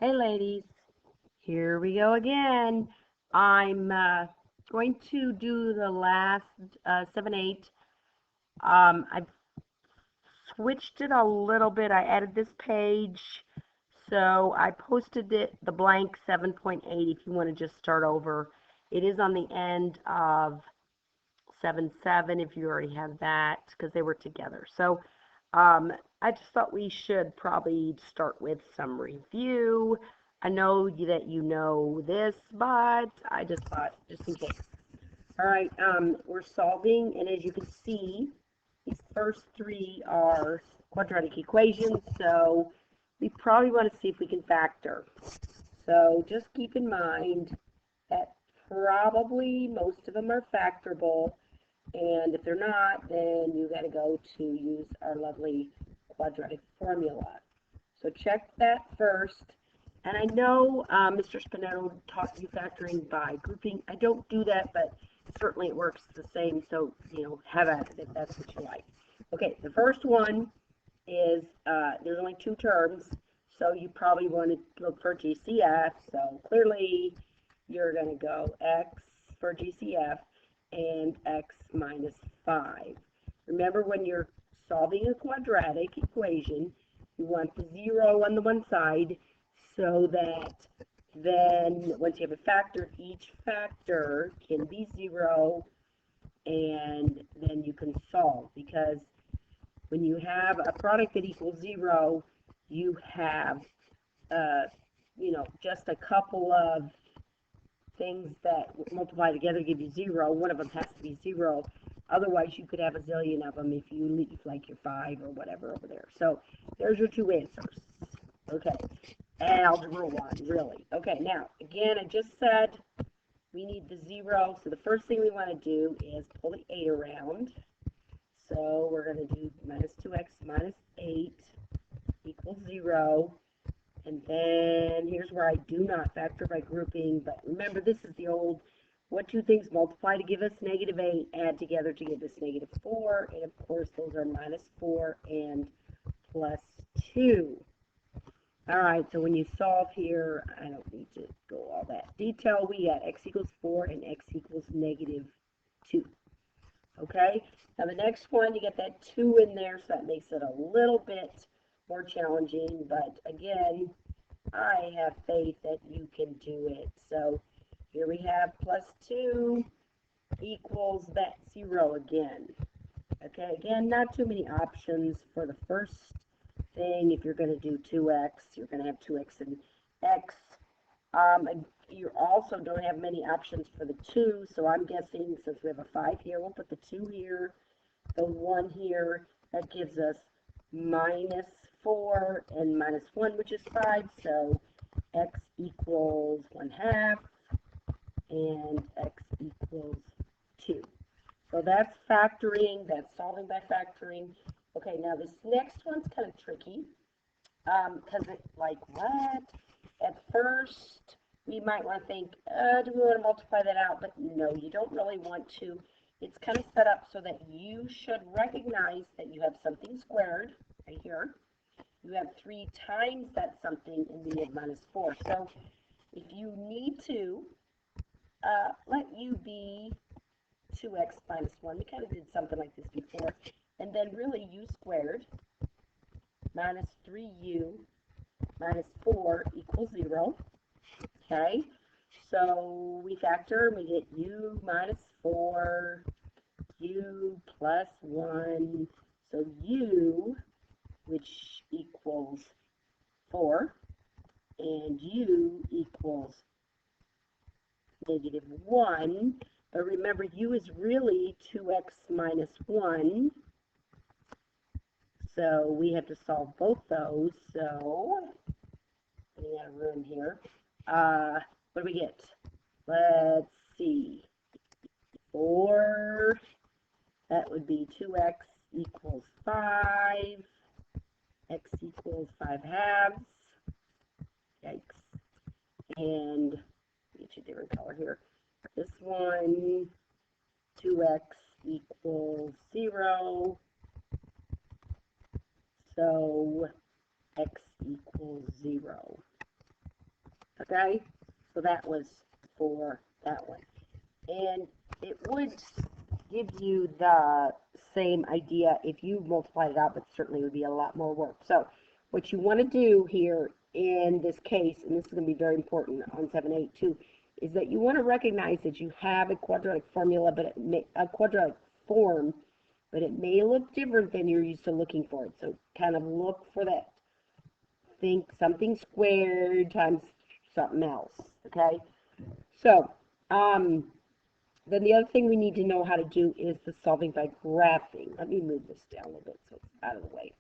Hey ladies, here we go again. I'm going to do the last 7-8. I've switched it a little bit. I added this page, so I posted the blank 7.8 if you want to just start over. It is on the end of 7.7 if you already have that, because they were together. So I just thought we should probably start with some review. I know that you know this, but I just thought, just in case. All right, we're solving, and as you can see, these first three are quadratic equations, so we probably want to see if we can factor. So just keep in mind that probably most of them are factorable, and if they're not, then you got to go to use our lovely quadratic formula. So check that first. And I know Mr. Spinetto taught you factoring by grouping. I don't do that, but certainly it works the same. So, have at it if that's what you like. Okay, the first one is there's only two terms, so you probably want to look for GCF. So clearly you're going to go x for GCF and x minus 5. Remember, when you're solving a quadratic equation, you want the 0 on the one side so that then once you have a factor, each factor can be 0, and then you can solve, because when you have a product that equals 0, you have just a couple of things that multiply together give you 0. One of them has to be 0. Otherwise, you could have a zillion of them if you leave like your 5 or whatever over there. So there's your two answers. Okay. Algebra 1, really. Okay, now, again, I just said we need the 0. So the first thing we want to do is pull the 8 around. So we're going to do minus 2x minus 8 equals 0. And then here's where I do not factor by grouping, but remember, this is the old, what two things multiply to give us negative 8, add together to give us negative 4, and of course those are minus 4 and plus 2. All right, so when you solve here, I don't need to go all that detail. We got x equals 4 and x equals negative 2. Okay, now the next one, you get that 2 in there, so that makes it a little bit more challenging, but again, I have faith that you can do it. So here we have plus 2 equals that 0 again. Okay, again, not too many options for the first thing. If you're going to do 2x, you're going to have 2x and x. And you also don't have many options for the 2, so I'm guessing since we have a 5 here, we'll put the 2 here, the 1 here. That gives us minus 4 and minus 1, which is 5, so x equals 1/2 and x equals 2. So that's factoring, that's solving by factoring. Okay, now this next one's kind of tricky, because it's like, what? At first, we might want to think, do we want to multiply that out? But no, you don't really want to. It's kind of set up so that you should recognize that you have something squared right here. You have 3 times that something, and then you have minus 4. So if you need to, let u be 2x minus 1. We kind of did something like this before. And then really u squared minus 3u minus 4 equals 0. Okay, so we factor and we get u minus 4, u plus 1. So u, which equals 4, and u equals negative 1. But remember, u is really 2x minus 1. So we have to solve both those. So, getting out of room here. What do we get? Let's see. 4. That would be 2x equals 5. X equals 5/2. Yikes. And get you a different color here. This one, 2x equals 0. So x equals 0. Okay, so that was for that one. And it would give you the same idea if you multiplied it out, but certainly would be a lot more work. So what you want to do here in this case, and this is going to be very important on 7-8 too, is that you want to recognize that you have a quadratic formula, but a quadratic form, but it may look different than you're used to looking for it. So kind of look for that. Think something squared times something else. Okay. So then the other thing we need to know how to do is the solving by graphing. Let me move this down a little bit so it's out of the way.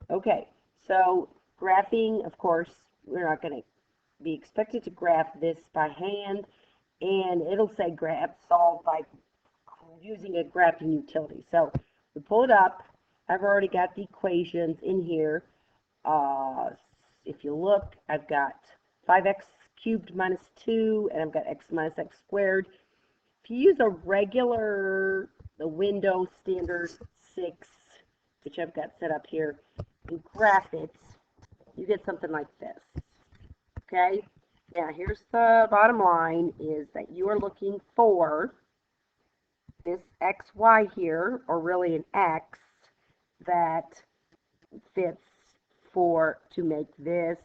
Okay, so graphing, of course, we're not going to be expected to graph this by hand, and it'll say graph solve by using a graphing utility. So we pull it up. I've already got the equations in here. If you look, I've got 5x cubed minus 2, and I've got x minus x squared. If you use a regular, the Windows Standard 6, which I've got set up here, and graph it, you get something like this. Okay? Now, here's the bottom line, is that you are looking for this xy here, or really an x, that fits to make this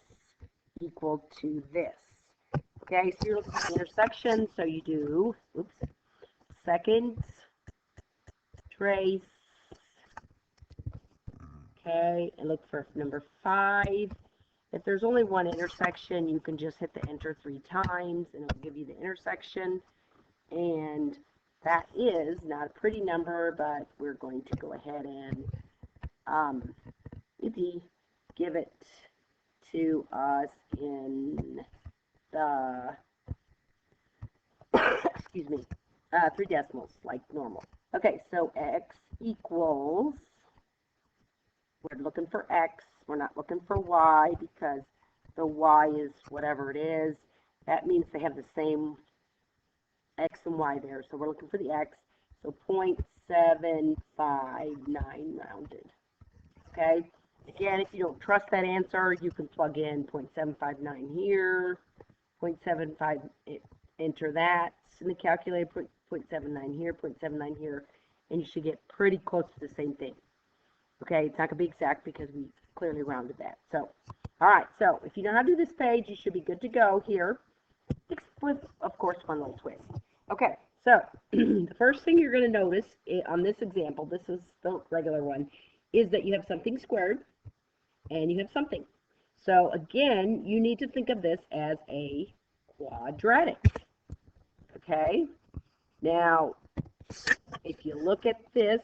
equal to this. Okay, so you're looking for the intersection, so you do, second trace, okay, and look for number 5. If there's only one intersection, you can just hit the enter 3 times, and it'll give you the intersection, and that is not a pretty number, but we're going to go ahead and give it to us in the, excuse me, 3 decimals, like normal. Okay, so x equals, we're looking for x, we're not looking for y, because the y is whatever it is. That means they have the same x and y there, so we're looking for the x, so 0.759 rounded. Okay, again, if you don't trust that answer, you can plug in 0.759 here, 0.75, enter that in the calculator, 0.79 here, 0.79 here, and you should get pretty close to the same thing. Okay, it's not going to be exact because we clearly rounded that. So, all right, so if you know how to do this page, you should be good to go here, with, of course, one little twist. Okay, so the first thing you're going to notice on this example, this is the regular one, is that you have something squared and you have something. So again, you need to think of this as a quadratic. Okay, now if you look at this,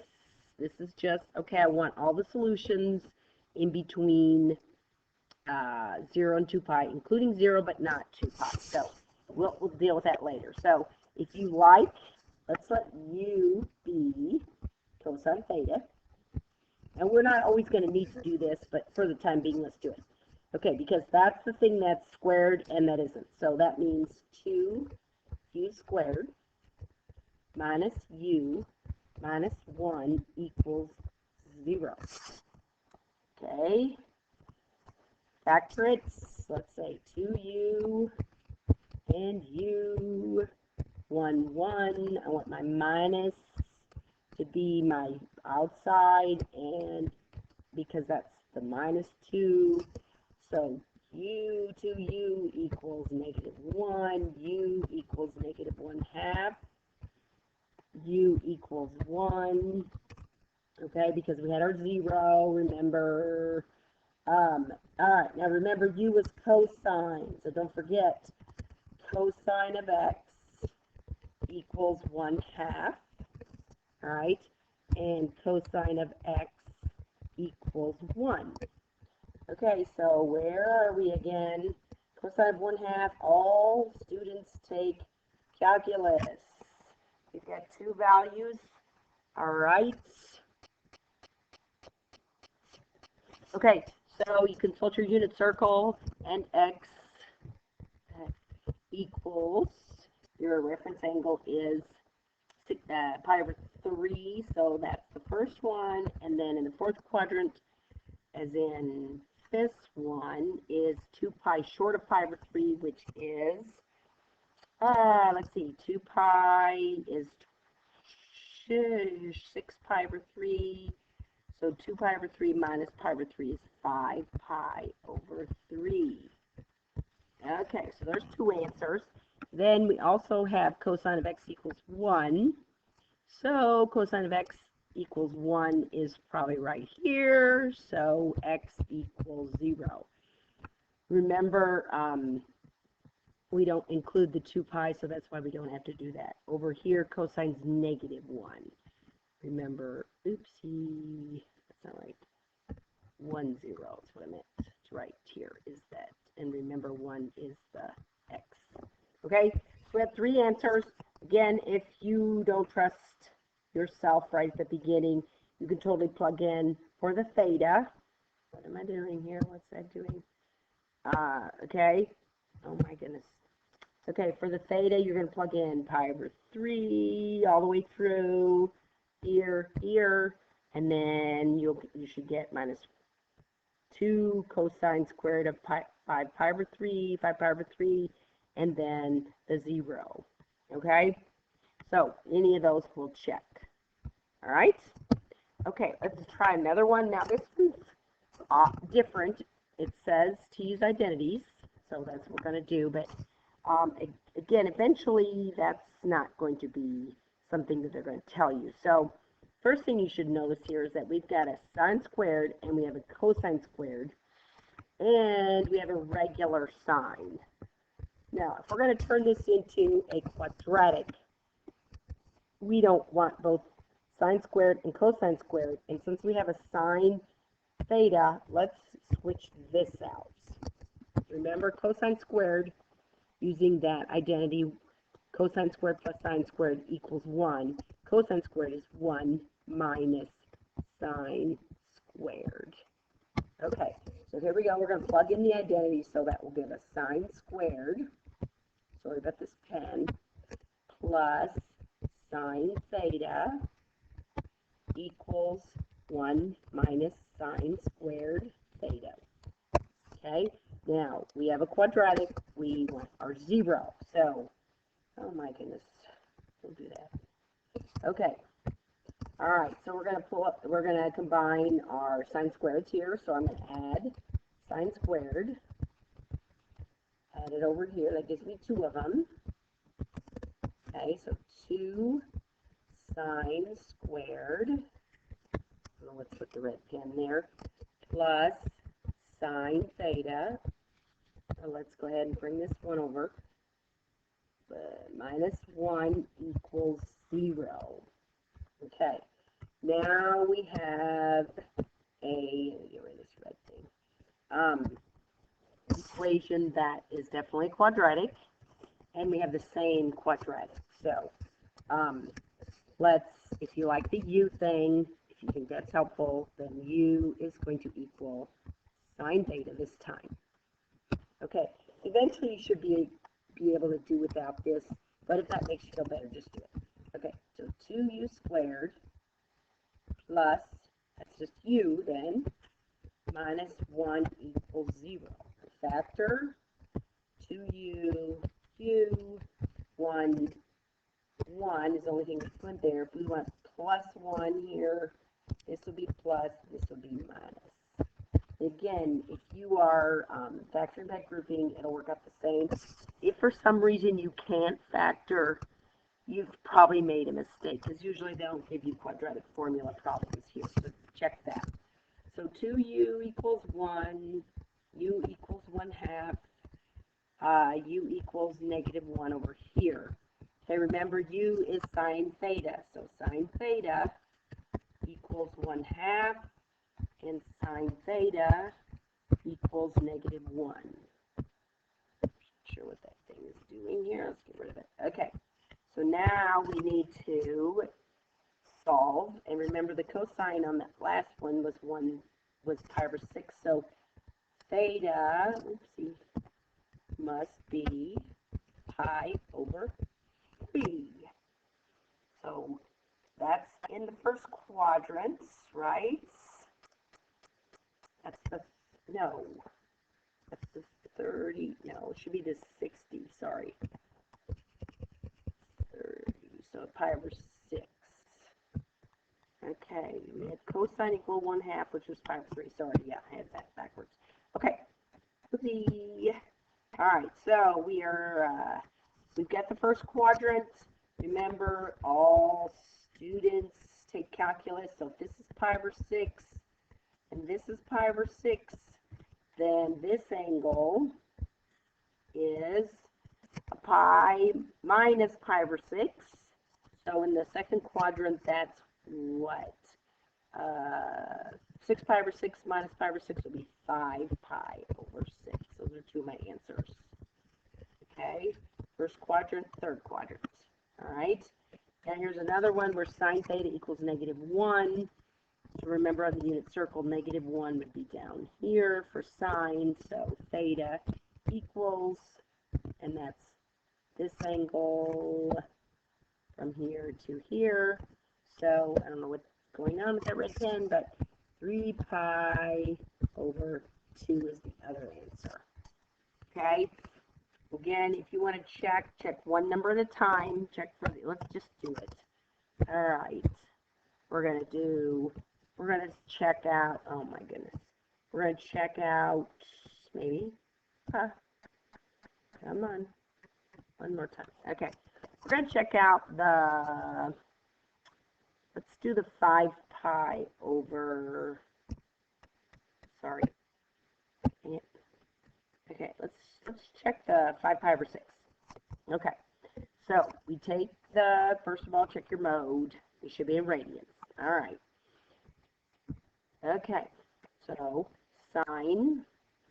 this is just, okay, I want all the solutions in between 0 and 2 pi, including 0 but not 2 pi. So we'll deal with that later. So if you like, let's let u be cosine theta. And we're not always going to need to do this, but for the time being, let's do it. Okay, because that's the thing that's squared and that isn't. So that means 2u squared minus u minus 1 equals 0. Okay, factor it. Let's say 2u and u, 1, 1. I want my minus to be my outside, and because that's the minus 2, so u to u equals -1, u equals -1/2, u equals 1, okay, because we had our 0, remember. All right, now remember u was cosine, so don't forget, cosine of x equals 1/2, all right, and cosine of x equals 1. Okay, so where are we again? Cosine of 1/2, all students take calculus. We've got 2 values, all right. Okay, so you consult your unit circle, and x equals, your reference angle is pi over 3, so that's the first one, and then in the fourth quadrant, as in this one is 2 pi short of pi over 3, which is, let's see, 2 pi is 6 pi over 3. So 2 pi over 3 minus pi over 3 is 5 pi over 3. Okay, so there's two answers. Then we also have cosine of x equals 1. So cosine of x equals 1 is probably right here. So x equals 0. Remember, we don't include the 2 pi, so that's why we don't have to do that. Over here, cosine's negative 1. Remember, oopsie, that's not right. 1, 0 is what I meant. It's right here is that. And remember, 1 is the x. Okay, so we have three answers. Again, if you don't trust yourself right at the beginning, you can totally plug in for the theta. What am I doing here? What's that doing? Okay. Oh my goodness. Okay, for the theta, you're going to plug in pi over 3 all the way through here, and then you should get minus 2 cosine squared of 5 pi over 3, 5 pi over 3, and then the 0. Okay? So, any of those will check. All right? Okay, let's try another one. Now, this is different. It says to use identities, so that's what we're going to do, but again, eventually, that's not going to be something that they're going to tell you. So, first thing you should notice here is that we've got a sine squared, and we have a cosine squared, and we have a regular sine. Now, if we're going to turn this into a quadratic, we don't want both sine squared and cosine squared, and since we have a sine theta, let's switch this out. Remember, cosine squared, using that identity, cosine squared plus sine squared equals 1. Cosine squared is 1 minus sine squared. Okay, so here we go. We're going to plug in the identity, so that will give us sine squared, sorry about this pen, plus sine theta equals 1 minus sine squared theta. Okay, now we have a quadratic. We want our 0. So, oh my goodness, don't do that. Okay, all right. So we're going to combine our sine squareds here. So I'm going to add sine squared. Add it over here. That gives me 2 of them. Okay, so 2 sine squared. Well, let's put the red pen there. Plus sine theta. So let's go ahead and bring this one over. Minus 1 equals 0. Okay. Now we have a, let me get rid of this red thing, equation that is definitely quadratic, and we have the same quadratic. So let's, if you like the u thing, if you think that's helpful, then u is going to equal sine theta this time. Okay, eventually you should be able to do without this, but if that makes you feel better, just do it. Okay, so 2u squared plus, that's just u then, minus 1 equals 0. Factor 2u, u, 1, 1 is the only thing that's put there. If we want plus 1 here, this will be plus, this will be minus. Again, if you are factoring by grouping, it'll work out the same. If for some reason you can't factor, you've probably made a mistake, because usually they don't give you quadratic formula problems here, so check that. So 2u equals 1, u equals 1/2, u equals negative 1 over here. Okay, remember u is sine theta, so sine theta equals 1/2, and sine theta equals negative 1. Not sure what that thing is doing here. Let's get rid of it. Okay, so now we need to solve, and remember the cosine on that last one was pi over 6, so theta, oopsie, must be pi over 3. So that's in the first quadrant, right? That's the no, that's the 30, no, it should be the 60, sorry. 30, so pi over 6. Okay, we had cosine equal 1/2, which was pi over 3. Sorry, yeah, I had that backwards. Okay, whoopsie. All right, so we've got the first quadrant. Remember, all students take calculus, so if this is pi over 6 and this is pi over 6, then this angle is a pi minus pi over 6. So in the second quadrant, that's what? 6 pi over 6 minus pi over 6 will be 5 pi over 6. Those are two of my answers. Okay, first quadrant, third quadrant. All right, and here's another one where sine theta equals -1. So remember on the unit circle, -1 would be down here for sine, so theta equals, and that's this angle from here to here. So I don't know what's going on with that red pen, but 3 pi over 2 is the other answer. Okay? Again, if you want to check one number at a time. Let's just do it. All right. We're going to check out, oh my goodness. We're going to check out, maybe, come on, one more time. Okay. We're going to check out let's do the 5 pi over, sorry. Okay, let's check the 5 pi over 6. Okay, so we take first of all, check your mode. It should be in radians. All right. Okay, so sine,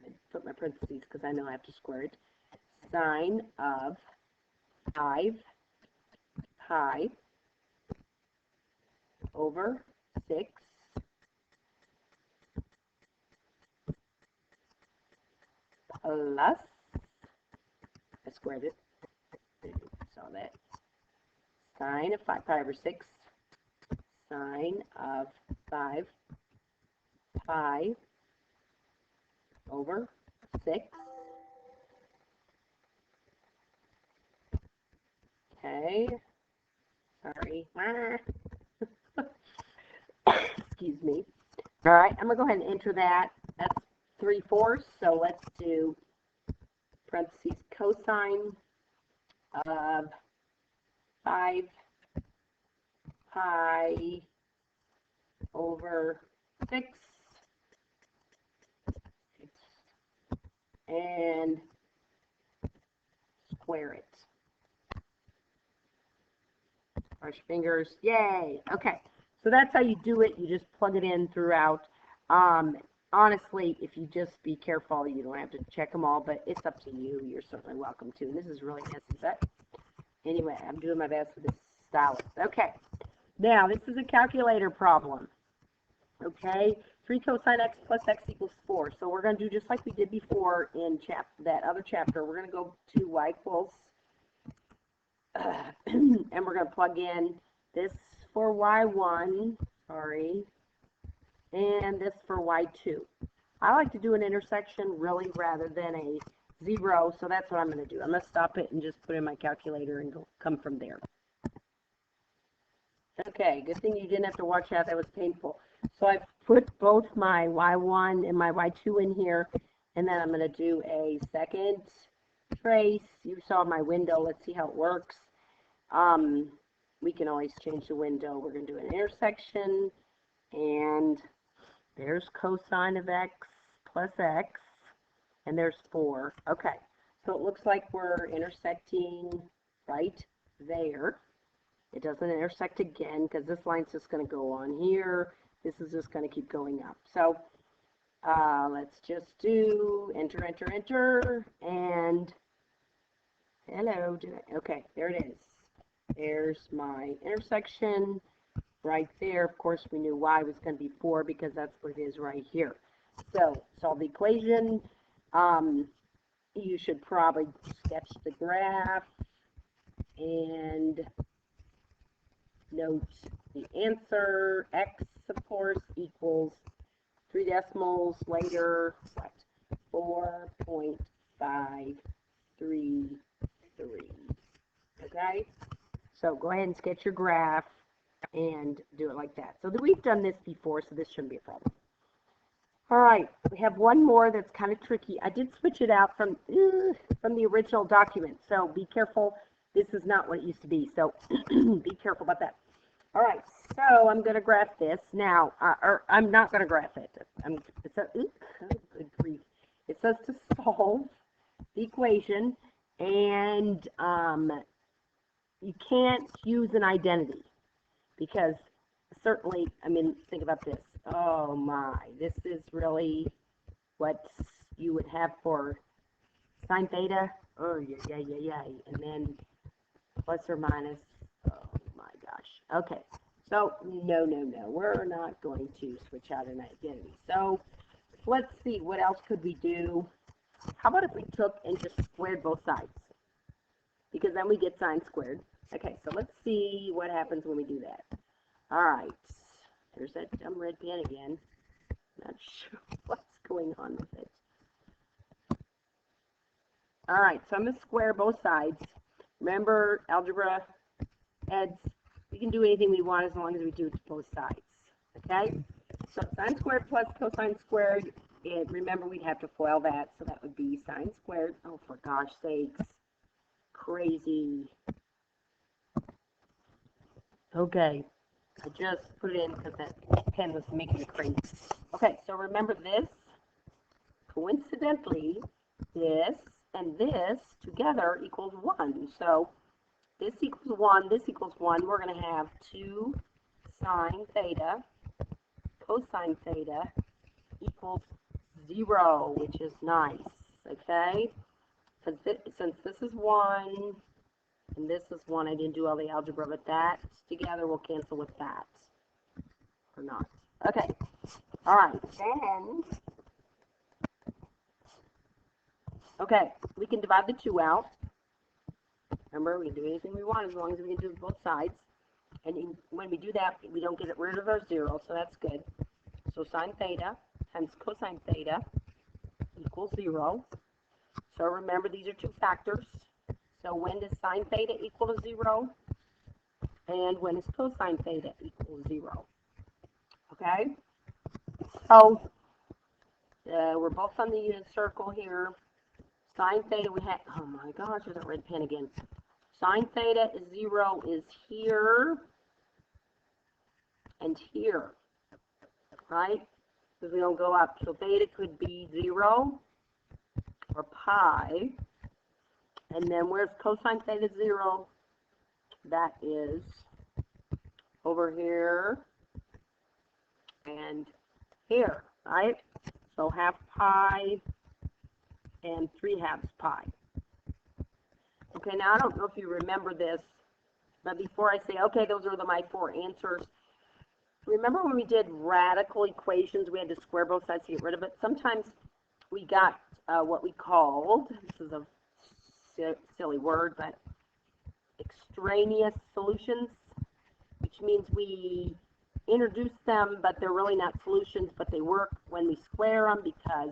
I put my parentheses because I know I have to square it. Sine of 5 pi over 6 plus, I squared it, saw that, sine of 5 pi over 6, sine of 5 pi over 6. Okay, sorry. Excuse me. All right, I'm going to go ahead and enter that. That's 3/4, so let's do parentheses cosine of 5 pi over 6 and square it. Cross your fingers. Yay. Okay. So that's how you do it. You just plug it in throughout. Honestly, if you just be careful, you don't have to check them all, but it's up to you. You're certainly welcome to. This is really messy, but anyway, I'm doing my best with this stylus. Okay. Now, this is a calculator problem. Okay. 3 cosine x plus x equals 4. So we're going to do just like we did before in that other chapter. We're going to go to y equals, and we're going to plug in this for y1, sorry, and this for y2. I like to do an intersection really rather than a 0, so that's what I'm going to do. I'm going to stop it and just put in my calculator and come from there. Okay, good thing you didn't have to watch that. That was painful. So I've put both my y1 and my y2 in here, and then I'm going to do a second trace. You saw my window. Let's see how it works. We can always change the window. We're going to do an intersection, and there's cosine of x plus x, and there's 4. Okay, so it looks like we're intersecting right there. It doesn't intersect again because this line's just going to go on here. This is just going to keep going up. So let's just do enter, enter, enter, and hello. Okay, there it is. There's my intersection right there. Of course, we knew y was going to be 4 because that's what it is right here. So solve the equation. You should probably sketch the graph and note the answer. X, of course, equals 3 decimals later, what? 4.533. Okay? So go ahead and sketch your graph and do it like that. So we've done this before, so this shouldn't be a problem. All right, we have one more that's kind of tricky. I did switch it out from the original document, so be careful. This is not what it used to be, so be careful about that. All right, so I'm going to graph this now, or I'm not going to graph it. Good grief. It says to solve the equation, and you can't use an identity because certainly, I mean, think about this. Oh my, this is really what you would have for sine theta. Oh, yeah. And then plus or minus. Oh my gosh. Okay, so no. We're not going to switch out an identity. So let's see, what else could we do? How about if we took and just squared both sides? Because then we get sine squared. Okay, so let's see what happens when we do that. All right. There's that dumb red pen again. Not sure what's going on with it. All right, so I'm going to square both sides. Remember, algebra heads, we can do anything we want as long as we do it to both sides. Okay? So sine squared plus cosine squared, and remember we'd have to FOIL that, so that would be sine squared. Oh, for gosh sakes. Crazy. Okay. I just put it in because that pen was making me crazy. Okay, so remember this. Coincidentally, this and this together equals 1. So this equals 1, this equals 1. We're going to have 2 sine theta cosine theta equals 0, which is nice. Okay? Since this is 1, and this is 1, I didn't do all the algebra, but that together will cancel with that. Or not. Okay. All right. Then, okay, we can divide the 2 out. Remember, we can do anything we want as long as we can do both sides. And when we do that, we don't get rid of our 0, so that's good. So sine theta times cosine theta equals 0. So remember, these are 2 factors. So when does sine theta equal to 0? And when is cosine theta equal to 0? Okay? So we're both on the unit circle here. Sine theta, we have, oh my gosh, there's a red pen again. Sine theta is 0 is here and here, right? Because we don't go up. So theta could be 0 or pi. And then where's cosine theta 0? That is over here and here, right? So half pi and 3/2 pi. Okay, now I don't know if you remember this, but before I say, okay, those are my 4 answers, remember when we did radical equations, we had to square both sides to get rid of it? Sometimes we got what we called, this is a silly word, but extraneous solutions, which means we introduce them, but they're really not solutions, but they work when we square them because,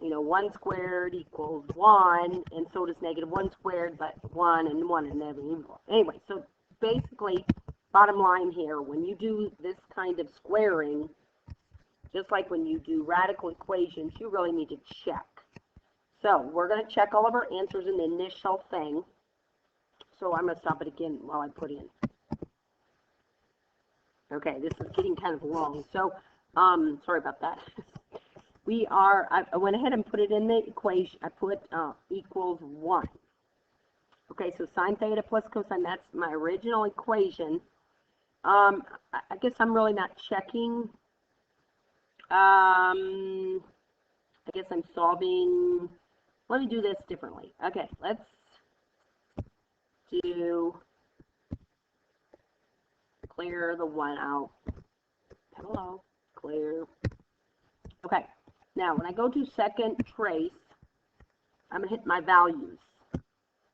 you know, 1 squared equals 1, and so does -1 squared, but 1 and 1 and never equal. Anyway, so basically, bottom line here, when you do this kind of squaring, just like when you do radical equations, you really need to check. So we're going to check all of our answers in the initial thing. So I'm going to stop it again while I put in. Okay, this is getting kind of long. So, sorry about that. I went ahead and put it in the equation. I put equals 1. Okay, so sine theta plus cosine, that's my original equation. I guess I'm really not checking. I guess I'm solving. Let me do this differently. Okay, let's do clear the 1 out. Hello, clear. Okay, now when I go to second trace, I'm going to hit my values.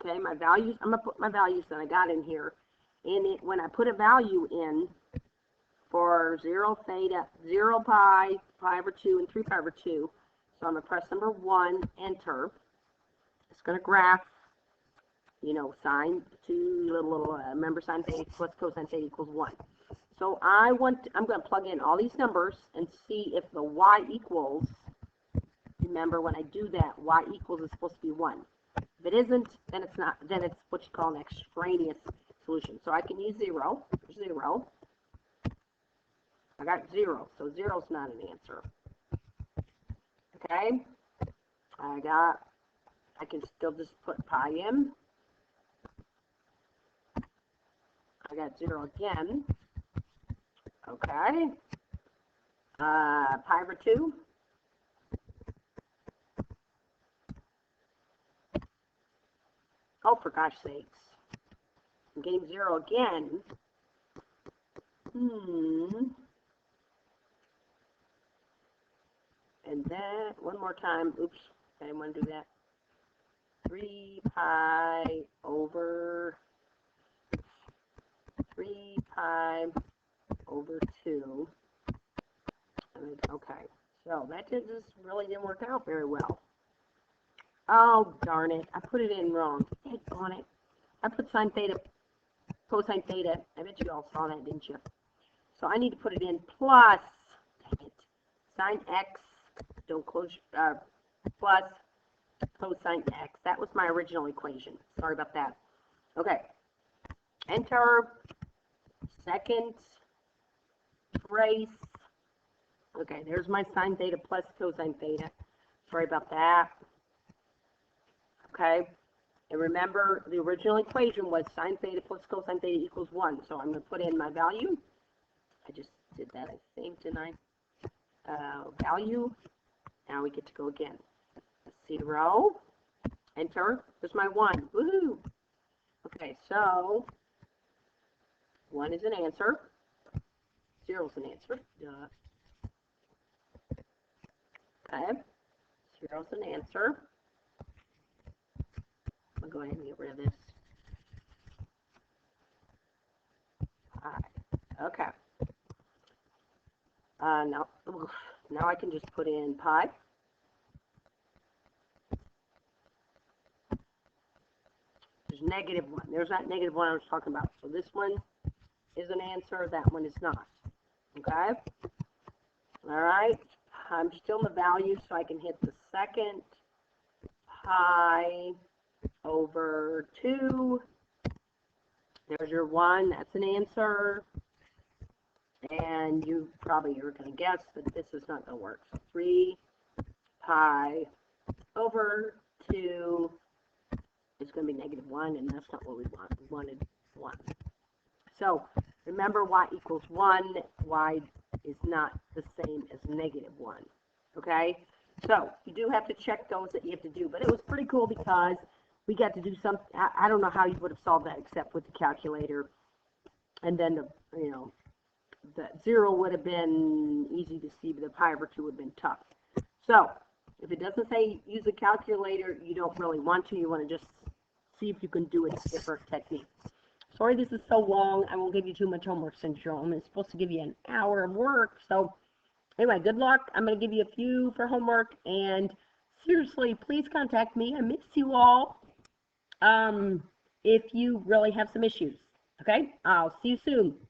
Okay, my values, I'm going to put my values that I got in here. And when I put a value in, for 0 theta, 0 pi, pi over 2, and 3 pi over 2. So I'm going to press number 1, enter. It's going to graph, you know, sine 2, remember sine theta plus cosine theta equals 1. So I'm going to plug in all these numbers and see if the y equals, remember when I do that, y equals is supposed to be 1. If it isn't, then it's not, then it's what you call an extraneous solution. So I can use 0, 0. I got 0, so 0 is not an answer. Okay? I can still just put pi in. I got 0 again. Okay. Pi over 2. Oh, for gosh sakes. I'm getting 0 again. And then, one more time. Oops, I didn't want to do that. 3 pi over 3 pi over 2. Okay, so that just really didn't work out very well. Oh, darn it. I put it in wrong. Daggone it. I put sine theta, cosine theta. I bet you all saw that, didn't you? So I need to put it in plus, dang it, sine x, don't close, plus cosine x. That was my original equation. Sorry about that. Okay. Enter. Second trace. Okay, there's my sine theta plus cosine theta. Sorry about that. Okay, and remember the original equation was sine theta plus cosine theta equals 1. So I'm going to put in my value. I just did that, I think, didn't I? Value. Now we get to go again. 0. Enter. There's my 1. Woohoo! Okay, so 1 is an answer. 0 is an answer. Duh. Okay. 0 is an answer. I'll go ahead and get rid of this. Okay. Now I can just put in pi. There's -1. There's that -1 I was talking about. So this one is an answer. That one is not. Okay. All right. I'm still in the value, so I can hit the second pi over 2. There's your 1. That's an answer. And you probably are going to guess that this is not going to work. So 3 pi over 2 is going to be -1, and that's not what we want. We wanted 1. So remember, y equals 1. Y is not the same as -1. Okay? So you do have to check those that you have to do. But it was pretty cool because we got to do something. I don't know how you would have solved that except with the calculator. And then, the 0 would have been easy to see, but the pi over 2 would have been tough. So if it doesn't say use a calculator, you don't really want to. You want to just see if you can do a different technique. Sorry this is so long. I won't give you too much homework since you're home. It's supposed to give you an hour of work. So anyway, good luck. I'm going to give you a few for homework. And seriously, please contact me. I miss you all. If you really have some issues. Okay? I'll see you soon.